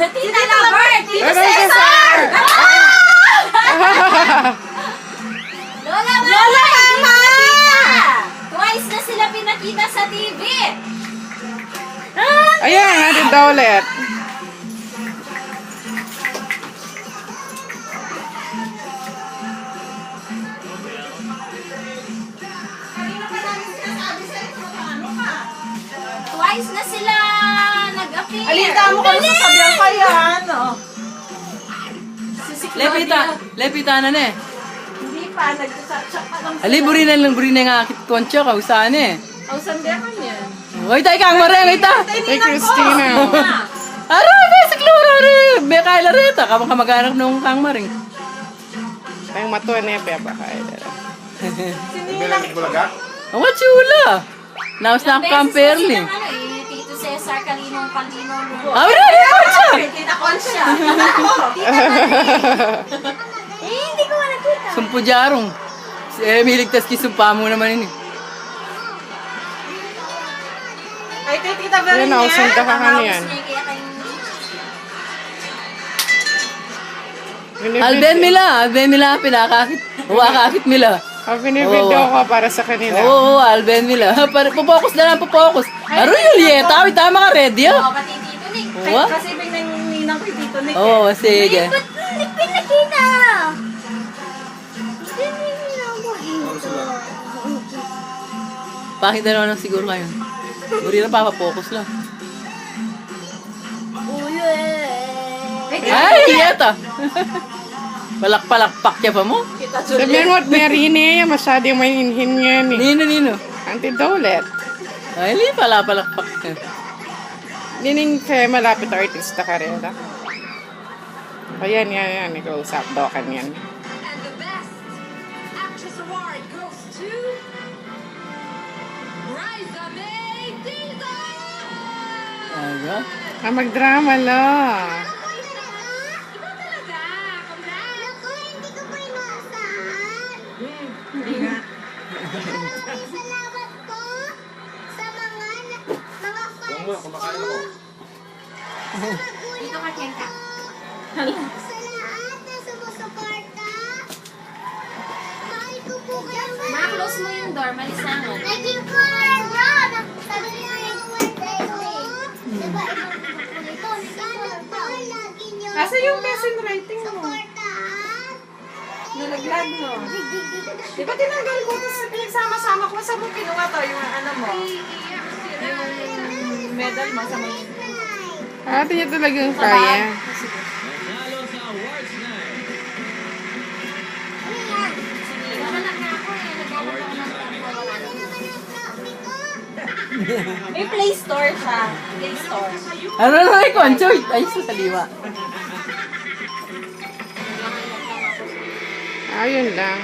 Tita Lavert! Tito Cesar! Lola Mama! Twice na sila pinakita sa TV. Ayan, natin daw ulit. Twice na sila nag-appear. Alita mo kung sasabihan ka yan. Lepita na eh. Hindi pa, nag-chat pa lang. Ali, buri na nga akit koncho, kausaan eh. Kausan din ka niya. Oy, tayo kang marang, ita. Hey, Christina. Aray, basic lura, aray. Beka ilareta, kapag kamag-anak nung kang maring. Tayong matuwa na yung beba kayo. Ang chula. Naus na ako compare ni. Tito Cesar, kalinong luho. Ah, wala, koncho. Tita Concha. Hindi ko nakita. Sumpo jarong. Miligtas kisumpa mo naman ini. Ay, kay Tita Verin Yan, ausang ka ka yan. Alben Mila, pinakakit. Huwakakit Mila. Binibidyo ko para sa kanila. Oo, Alben Mila. Pupokus na lang, pupokus. Aro, Julieta, tama ka ready ah. Oo, pati Tito Nick. Oo, Kasi ninang kay Tito Nick. oo, sige. Ba't hindi pinakita? Hindi pinakita. Pakita naman siguro kayo. Buri na papapokus lang. Ulo Ay, Julieta. Palak-palakpak niya pa mo. Kita Julia. Sabihan mo at Marine, masyadong may hinhin yan eh. Nino. Auntie Dolet. Ay, hindi pala palakpak niya. Nining kaya malapit na artista ka rin. Ayan, yan. Ikaw usap daw kanyan. And the best actress award goes to Riza May Tita! Ano? Magdrama lang. Iba talaga! Congrats! Ako, hindi ko pa inaasahan. Salamat po sa mga fans ko. Dito ka, Kenka. Sa lahat na sumusuporta. Mahal ko po kayo. Ma-close mo yung door, malisangan. Naging Ron! Sabi niya yung birthday ko. Diba, ibang ito. Sana po lagi niyo Nasa yung lesson writing mo. supportahan. Nalaglag mo. Di ba tinanggal mo tapos pinagsama-sama ko? Saan mo kinuha to? Yung ano mo? Yung medal mo sa mga... Ate niya talagang kaya. Nakanak na ako eh. Naghanap ako ng tempo. Wala na. May Play Store siya. Play Store. Ano na ay koncho? Ay, sa kaliwa. Ayun lang.